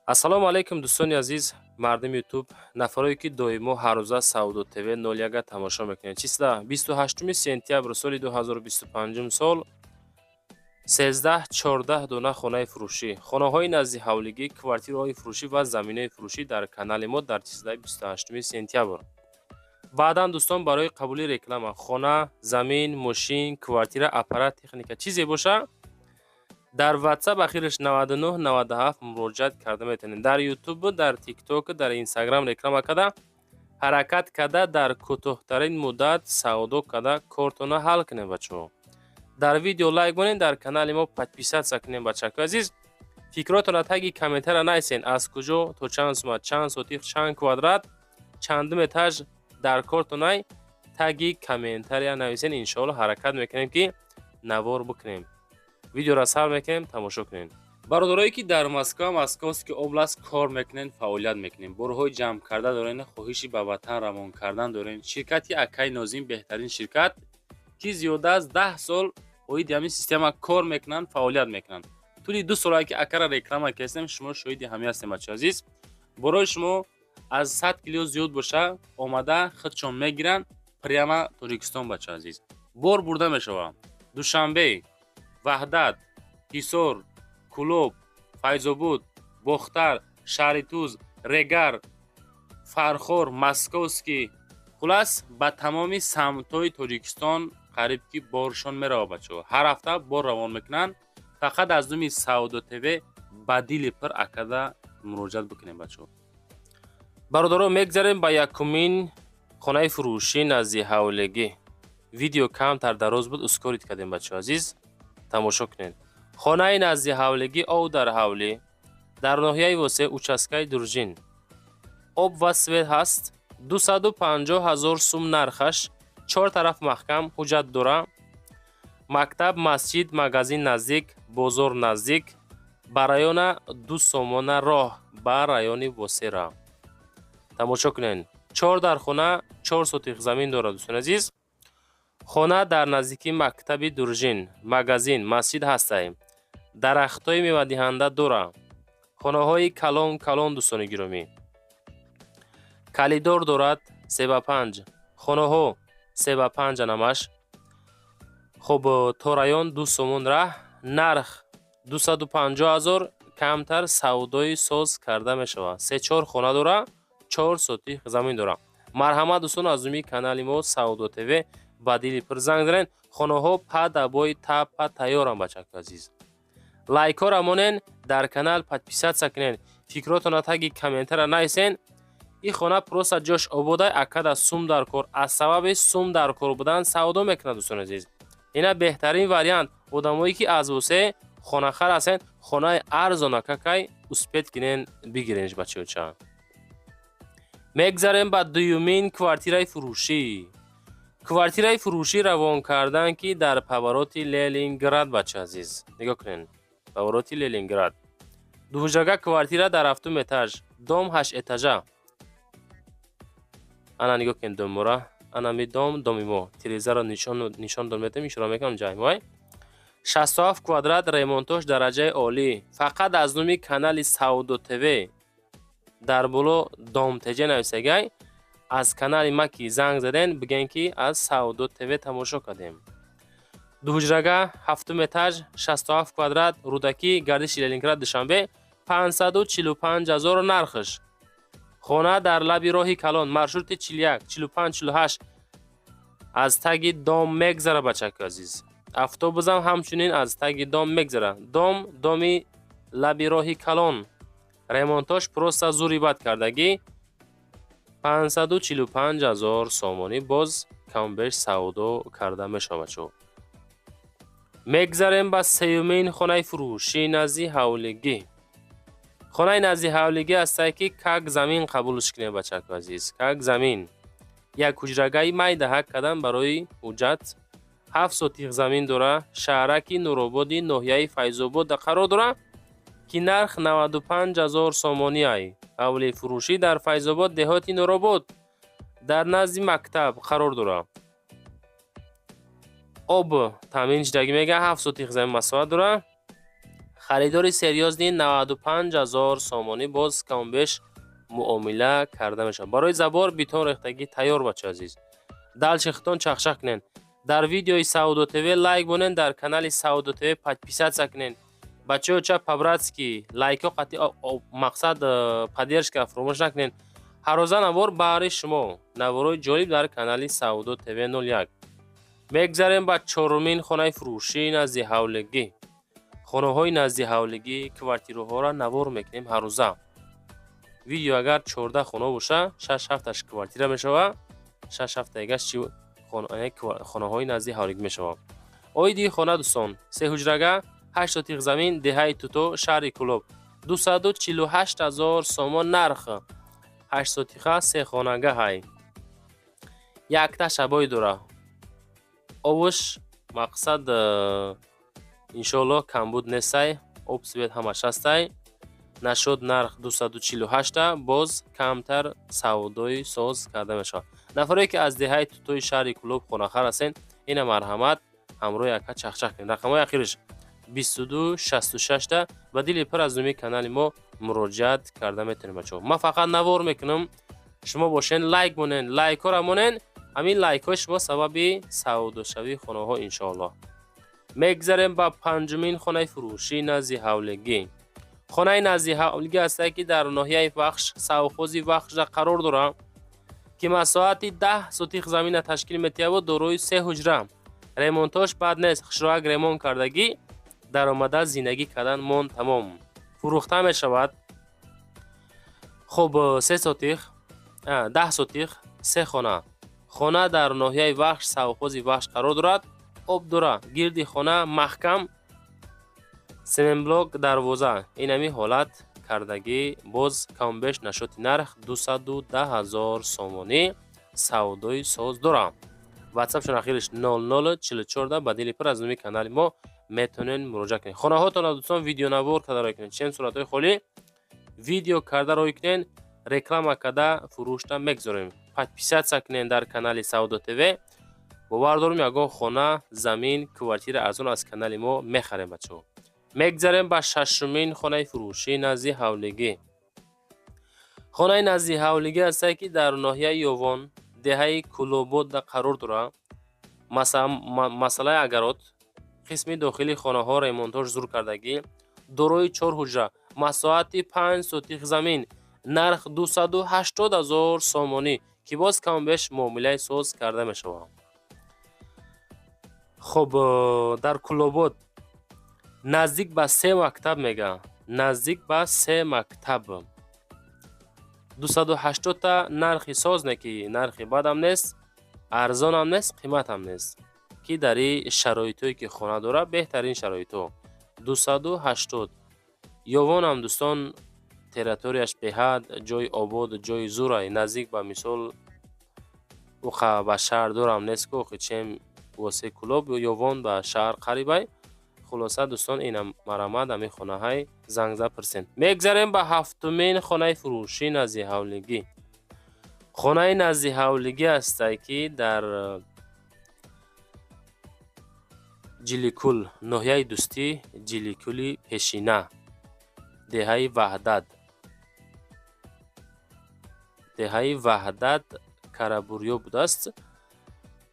ассалому алайкум дӯстони азиз, мардуми ютуб, нафароне ки доимо ҳаррӯза Саудо ТВ 01 тамошо мекунед. Числа 28 сентябр соли 2025 сол 13-14 дона хонаи фурӯшӣ, хонаҳои назди ҳавлигӣ, квартираҳои фурӯшӣ ва заминаи фурӯшӣ дар канали мо дар числаи 28 сентябр. баъдан дӯстон, барои қабули реклама, хона, замин, мошин, квартира, аппарат, техника чизе боша, дар WhatsApp ахираш 99 97 муроҷиат карда метавонед. Дар YouTube, дар TikTok, дар Instagram реклама када, ҳаракат када, дар кӯтоҳтарин муддат савдо када кортона ҳал кунем бачаҳо. Дар видео лайк монед, дар канали мо подписатсия кунем бачаҳои азиз. Фикротона таги комментария нависен, аз куҷо то чанд сума, чанд сотих, чанд квадрат, чандум этаж дар кортонай таги комментария нависен. Иншоалло ҳаракат мекунем ки навор бикунем. видеора сар мекунем, тамошо кунем. бародарое ки дар Москваски област кор мекунен, фаъолият мекунем, борҳои ҷамъ карда дорен, хоҳиши ба ватан равон кардан дорен, ширкати Акаи Нозим беҳтарин ширкат ки зиёда аз 10 сол оиди ҳамин система кор мекунанд, фаъолият мекунанд. тӯли 2 сола ки Акара реклама кардем, шумо шоҳиди ҳамин ҳастем бачаҳои азиз. борои шумо аз 100 кило зиёд боша омада худшон мегиранд прямо Тоҷикистон бачаҳои азиз. бор бурда мешавад. Душанбе, Ваҳдат, Ҳисор, Кӯлоб, Файзобод, Бохтар, Шаҳри Туз, Регар, Фархор, Московский, хулас ба тамоми самтҳои Тоҷикистон қариб ки боршон меравад бачаҳо. ҳар ҳафта бор равон мекунанд. фақат аз думи Саудо ТВ ба дили пир акада муроҷиат бикунем бачаҳо. бародаро, мегзарем ба якумин хонаи фурӯшӣ назди ҳавлигӣ. видео камтар дароз буд, ускорит кардем бачаҳои азиз. тамошо кунед. хонаи назди ҳавлигӣ ов дар ҳавлӣ дар ноҳияи восеъ участкаи Дуржин. об ва свет ҳаст. 250 000 сум нархаш. 4 тараф маҳкам, ҳуҷҷат дора. мактаб, масҷид, магазин наздик, бозор наздик. ба района 2 сомона роҳ ба райони Восера. тамошо кунед. 4 дар хона, 4 сотих замин дорад дӯстони азиз. хона дар наздикии мактаби Дуржин, магазин, масҷид ҳастаем. дарахтҳои мевадиҳанда дора. хонаҳои калон дӯстони гиромӣ. калидор дорад 3/5. хонаҳо 3/5 анамаш. хуб, то район 2 сомон раҳ. нарх 250 000, камтар савдои соз карда мешавад. 3-4 хона дора, 4 сотих замин дора. марҳамат дӯстон, аз думи канали мо Саудо ТВ ба дили пир занг зарен. хонаҳо падабои таппа тайёранд бачаҳои азиз. лайкҳоро монен, дар канал подписатсия кунед. фикротона таги комментария нависен. ин хона просто ҷош ободай, акада сум дар кор. аз сабаби сум дар кор будан савдо мекунад дӯстони азиз. ина беҳтарин вариант. одамое ки аз восеъ хонахар ҳастен, хонаи арзонакакай успед кунен бигиренш бачаҳоча. мегзарем ба дуюмин квартираи фурӯшӣ. квартираи фурӯшӣ равон кардан ки дар повороти Ленинград бачаҳои азиз. нигоҳ кунед. повороти Ленинград. дуҳуҷрага квартира дар 7 этаж. дом 8 этажа. ана нигоҳ кунед домора. ана ми доми мо. тирезаро нишон дод метавем, ишора мекунам ҷаймҳой. 67 квадрат, ремонтош дараҷаи олӣ. фақат аз номи канали Саудо ТВ дар боло домтеҷа нависагай. аз канали ма ки занг заден, бигӯен ки аз Саудо ТВ тамошо кардем. дуҳуҷрага 7 этаж, 67 квадрат, рӯдаки, гардиши Ленинград, Душанбе, 545 000 нархаш. хона дар лаби роҳи калон, маршрути 41, 45, 48. аз таги дом мегзара бачаҳои азиз. автобусам ҳамчунин аз таги дом мегзара. доми лаби роҳи калон. ремонтош просто зурибат кардагӣ. 545 000 сомонӣ, боз камбеш савдо карда мешавад бачаҳо. мегзарем ба сеюмин хонаи фурӯшӣ назди ҳавлигӣ. хонаи назди ҳавлигӣ ҳастае ки как замин қабулш кунем бачаҳои азиз. как замин. як ҳуҷрагаи майдаҳа кадан барои ҳуҷҷат. 7 сотих замин дора. шаҳраки Нурободи ноҳияи Файзобода қарор дора ки нарх 95 000 сомонӣ ай. ҳавлии фурӯшӣ дар Файзобод, деҳоти Нуробод, дар назди мактаб қарор дора. об таъмин шудагӣ мега 7 сотих замин масоҳат дора. خریداری سریازی 95,000 سامانی باز کم بیش معامله کرده میشه. برای زبار بیتون ریختگی تیار بچه عزیز. دل شختون چخشک کنین. در ویدیوی سعودو تیوی لایک بونین. در کانال سعودو تیوی подписаться سکنین. بچه ها چه پبراتسکی لایک ها قطعی مقصد پدیرش فراموش نکنین. هر روزه نوار برای شما نوارای جالب در کانال سعودو تیوی 01. میگذاریم با چهارمین خانه فروشی نزدی حولگی. خانه های نزدی حولگی کوارتیرها را نوار میکنیم هر روزه. ویدیو اگر 14 خانه باشه 6 هفتش کوارتیر میشه. 6 هفته دیگه‌اش چی خانه های نزدی حولگی میشه. اویدی خانه دوستان 3 حجرگه 8 سوتیق زمین دهه توتو شهر کلوب 248,000 سامان نرخ. 8 سوتیقه 3 خانگه های یک تا شبای دوره اوش مقصد انشالله کمبود نیستای اب سویت همش هستای نشد نرخ 248 باز کمتر سودای ساز کرده میشه. نفرایی که از دهه توی شهر کلوب خونخر هستین این مرحمت همراه یک چخچخ کنید. رقم های اخیرش 2266 تا و دیلی پر از نومی کانال ما مراجعت کرده میتونیم بچه. ما فقط نوار میکنم شما باشین لایک مونین. لایک ها را مونین. همین لایک های شما سبب سعود و شوی خانه ها انشاءالله. میگذاریم با پنجمین خانه فروشی نزدی حولگی. خانه نزدی حولگی است که در ناحیه بخش سوخوزی بخش قرار داره که مساحت 10 سوتیق زمین تشکیل میتیه و دارای 3 حجره. ریمونتاژ بد نیست. خشروک ریمون کردگی در آمده زندگی کردن من تمام فروخته می شود. خب 3 سوتیق 10 سوتیق 3 خانه در ناحیه بخش سوخوزی بخش قرار دارد. آب داره گردی خانه محکم سمن بلاک دروازه اینمی حالت کردگی باز کم بیش نشد نرخ 210,000 سامانی سودای ساز داره. واتساپ شون اخیرش 0044 با دیلی پر از نومی کانال ما میتونین مراجعه کنین. خانه هاتون دوستان ویدیو نوار کرده رای کنین. چند صورت های خالی ویدیو کرده رای کنین رکلام کرده فروشته میگذاریم. подписаться کنین در کانال سعودو تیوی. باور دارم یگان خانه زمین کوارتیر ارزان از کانال ما میخریم بچه‌ها. میگذاریم با ششمین خانه فروشی نزدی حولگی. خانه نزدی حولگی است که در ناحیه یوان دهه کلوبود قرار داره. مسئله اگرات قسم داخلی خانه ها ریمونتاژ زور کردگی دارای 4 حجره مساحت 5 سوتیق زمین نرخ 280,000 سامانی که باز کم بیش معامله ساز کرده می شود. خب در کلوبود نزدیک به 3 مکتب میگه. نزدیک به 3 مکتب 280 تا نرخی ساز نه که نرخی بد هم نیست ارزان هم نیست قیمت هم نیست که در این شرایطی که خانه داره بهترین شرایطو 280 یوان هم دوستان تریتوریش به حد جای آباد جای زورای نزدیک به مثال او به شهر دارم نیست که چیم واسه کلوب یوان به شهر قریبه. خلاصه دوستان اینم مرامت همی خانه های زنگزه پرسند. میگذاریم به هفتمین خانه فروشی نزدی حولگی. خانه نزدی حولگی است که در جلیکول ناحیه دوستی جلیکولی پیشینه دهه وحدت کرابوریو بوده است.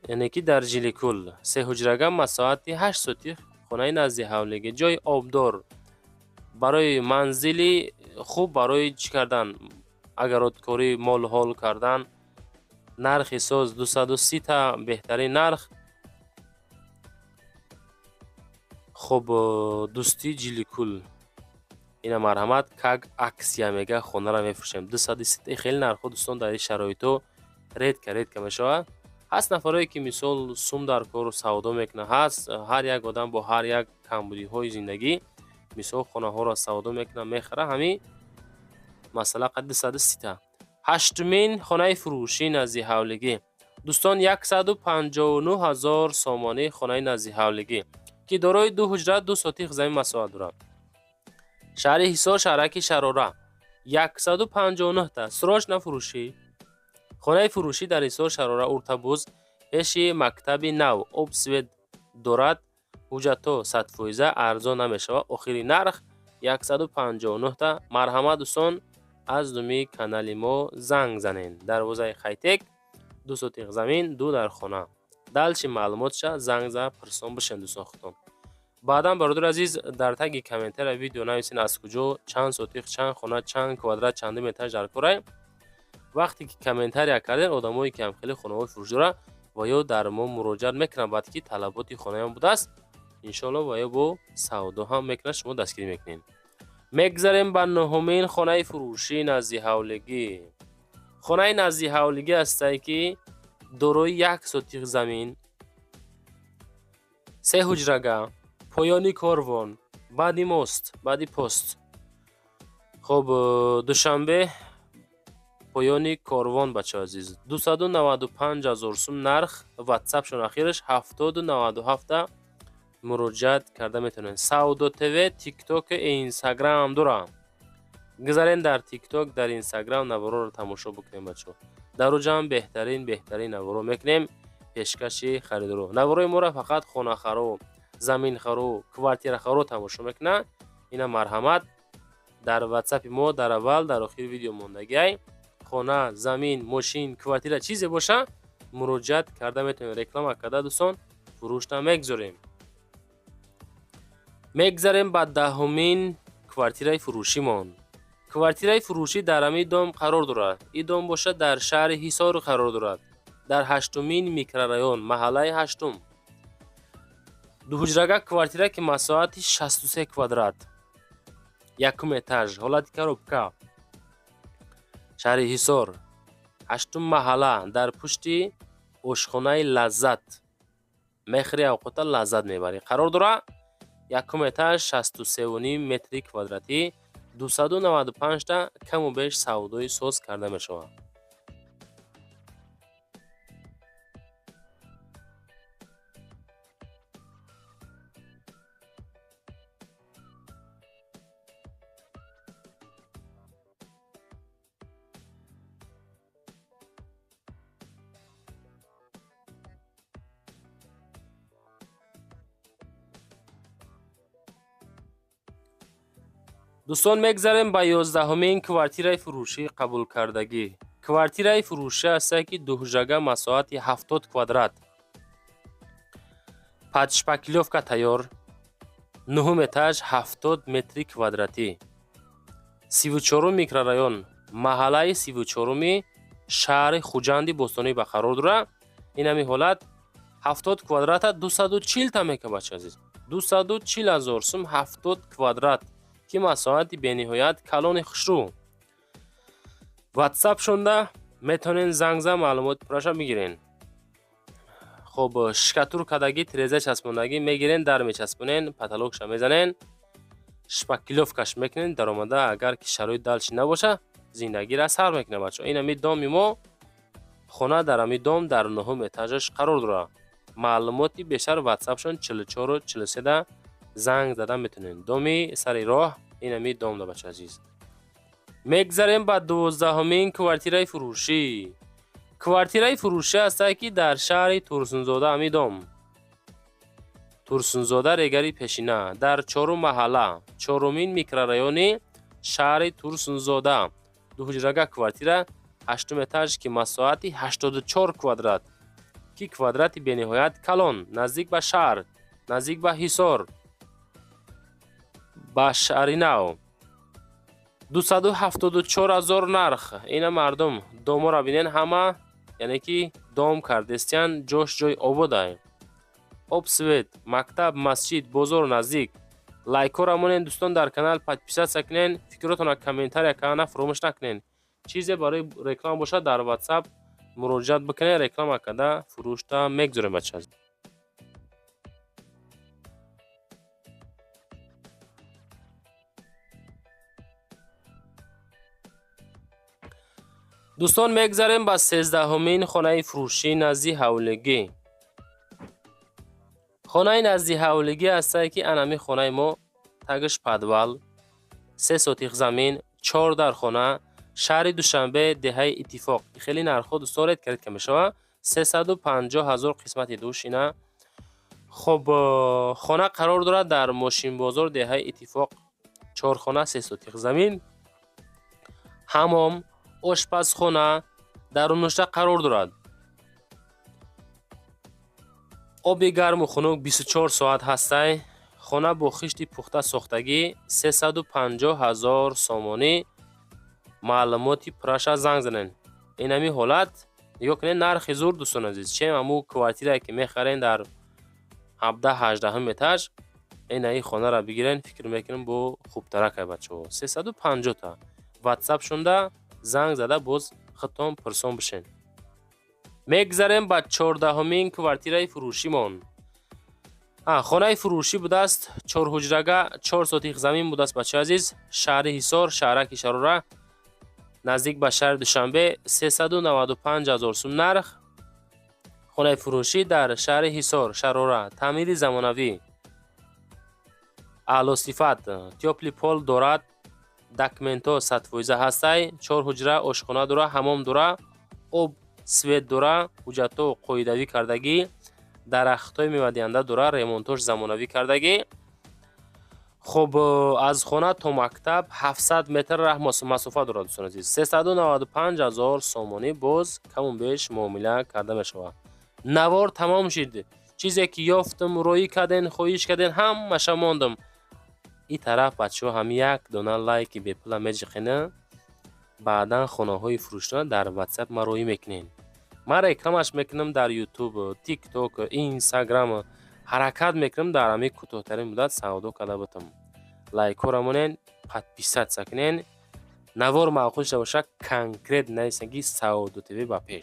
یعنی که در جلیکول 3 حجرگه مساحت 8 سوتیق خانه نزدی حولگی جای آبدار برای منزلی خوب برای چی کردن اگراتکاری مال حال کردن نرخ ساز 230 تا بهترین نرخ. خب دوستی جلیکول این مرحمت کاگ اکسیا میگه خونه را میفروشیم 230 خیلی نرخ دوستان در این شرایطو رید که میشه. هست نفرایی که مثال سوم در کار سودا میکنه هست هر یک آدم با هر یک کمبودی های زندگی مثال خانه ها را سودا میکنه میخره همین مسئله قد 230. هشتمین خانه فروشی نزدی حولگی دوستان 159,000 سامانی خانه نزدی حولگی که دارای 2 حجره 2 سوتیق زمین مساحت داره. شهر حصار شهرک شراره 159 تا سراج نفروشی خانه فروشی در حصار شراره ارتبوز پیش مکتب نو اب سوید دارد حجت 100% ارزان نمیشه. آخرین نرخ 159 تا. مرحمت دوستان از دومی کانال ما زنگ زنین. دروازه خیتک 2 سوتیق زمین 2 در خانه. دلچی معلوماتش زنگ زد پرسان بشین دوستان خودتون. بعدا برادر عزیز در تگ کامنتر ویدیو نویسین از کجا، چند سوتیق، چند خانه، چند کوادرات، چند متر در کره. وقتی که کامنتر کردین آدمایی که هم خیلی خانه‌های فروش داره و یا در ما مراجعت میکنن بعد که طلبات خانه هم بوده است ان شاء الله و یا با سودا هم میکنن شما دستگیری میکنین. میگذاریم به نهمین خانه فروشی نزدی حولگی. خانه نزدی حولگی است که دارای 1 سوتیق زمین، 3 حجرگاه، پایانی کاروان، بعدی ماست، بعدی پست. خب دوشنبه پایانی کاروان بچه عزیز 295,000 سوم نرخ. واتساپ شون اخیرش 7097 مراجعت کرده میتونین. سودا تیوی، تیک توک، اینستاگرام دارم. گذارین در تیک توک در اینستاگرام نوارو رو تماشا بکنیم بچه. در اوجا هم بهترین نوارو میکنیم پیشکشی خریدارو. نواروی ما را فقط خانه خرو، زمین خرو، کوارتیر خرو تماشا میکنن. اینا مرحمت در واتساپ ما در اول در آخر ویدیو موندگی خانه، زمین، ماشین، کوارتیر چیزی باشه مراجعت کرده میتونیم. رکلام کرده دوستان فروش نمیگذاریم. میگذاریم به دهمین کوارتیر فروشی مان. کوارتیر فروشی در امی دوم قرار دارد. این دوم باشه در شهر حصار قرار دارد. در 8مین میکرورایون محله 8م. 2 حجرگاه کوارتیر که مساحت 63 کوادرات، 1 اتاژ، حالت کوروبکا، شهر حصار 8م محله در پشتی آشخانه لذت. میخری اوقات لذت میبری. قرار داره 1 اتاژ 63.5 متر کوادراتی 295 تا کم و بیش سودای ساز کرده میشود. دوستان میگذاریم به 11مین کوارتیر فروشی قبول کردگی. کوارتیر فروشی است که 2 حجرگاه مساحت 70 کوادرات، پادشپاکیلوفکا تیار، 9 اتاژ 70 متر کوادراتی، 34 میکرورایون محله 34 شهر خوجند بوستانی به قرار داره. این همی حالت 70 کوادرات 240 تا میگه بچه عزیز. 240,000 سوم 70 کوادرات که مساحت بینهایت کلان خوشرو. واتساپ شونده میتونین زنگ زن معلومات پراشه میگیرین. خب شکتور کدگی تریزه چسبوندگی میگیرین، در میچسبونین، پتالوگش میزنین، شپاکیلوفکش میکنین در آمده. اگر که شرایط دلش نباشه زندگی را سر میکنه بچه. این همی دامی ما خونه در همی دام در 9 اتاژش قرار داره. معلوماتی بیشتر واتساپ شون 44 و 43 زنگ زدن میتونین. دامی سر راه این همی دام ده بچه عزیز. میگذاریم به 12مین کوارتیر فروشی. کوارتیر فروشی است که در شهر تورسونزاده همی دام. تورسونزاده ریگری پیشینه در 4 محله 4مین میکرورایونی شهر تورسونزاده. 2 حجرگاه کوارتیر 8 اتاژ که مساحت 84 کوادرات که کوادرات بینهایت کلان نزدیک به شهر، نزدیک به حصار، با شهری نو. 274,000 نرخ. این مردم دوم را بینین همه یعنی که دوم کردستیان جوش جای آباده. آب سوید، مکتب، مسجد، بازار نزدیک. لایکو را مونین دوستان در کانال پادپیسه سکنین. فکراتون کامنتر یکانه فراموش نکنین. چیزی برای رکلام باشه در واتساپ مراجعت بکنین. رکلام کده فروش تا میگذاریم بچه. دوستان میگذاریم با 13مین خانه فروشی نزدی حولگی. خانه نزدی حولگی است که انمی خانه ما تگش پدول، 3 سوتیق زمین، 4 در خانه، شهر دوشنبه، دهه اتفاق. خیلی نرخ دوستان رد کرد که میشه 350,000 قسمت دوش. اینا خب خانه قرار دارد در ماشین بازار دهه اتفاق 4 خانه 3 سوتیق زمین، حمام، آشپزخانه در اون نشته قرار دارد. آب گرم و خنک 24 ساعت هسته. خانه با خشت پخته ساختگی 350,000 سامانی. معلوماتی پراشه زنگ زنین. این همی حالت یا کنین نرخ زور دوستان عزیز چه همو کوارتیره که میخرین در 17-18 متر این ای خانه را بگیرین. فکر میکنم با خوب ترک بچه ها 350 تا واتساپ شونده زنگ زده باز خطام پرسان بشین. میگذاریم با 14مین کوارتیره فروشی مون. خانه فروشی بوده است 4 حجرگه 4 سوتیق زمین بوده است بچه عزیز. شهر حصار شهرک شراره نزدیک به شهر دوشنبه 395,000 سوم نرخ. خانه فروشی در شهر حصار شراره تعمیر زمانوی اعلی صفت تیوپلی پول دارد. داکمنتو 100% هسته. 4 حجره آشخانه داره، حمام داره، آب سویت داره، حجتو قویدوی کردگی، درختای میوه‌دهنده داره، ремонтош زمانوی کردگی. خب از خانه تا مکتب 700 متر راه مسافت دارد دوستان عزیز. 395,000 سامانی باز کم بیش معامله کرده میشود. نوار تمام شد. چیزی که یافتم روی کردن خواهش کردن هم ماندم. این طرف بچه‌ها هم یک دونه لایک به پول میجخنه. بعدا خانه های فروشتن در واتساپ ما روی میکنین. ما رکلامش میکنم در یوتیوب، تیک توک، اینستاگرام حرکت میکنم در همه کوتاه‌ترین مدت سودا کرده بودم. لایک رو مونین подписаться کنین. نوار معقول باشه کنکریت نیستگی سودا تیوی با پیش.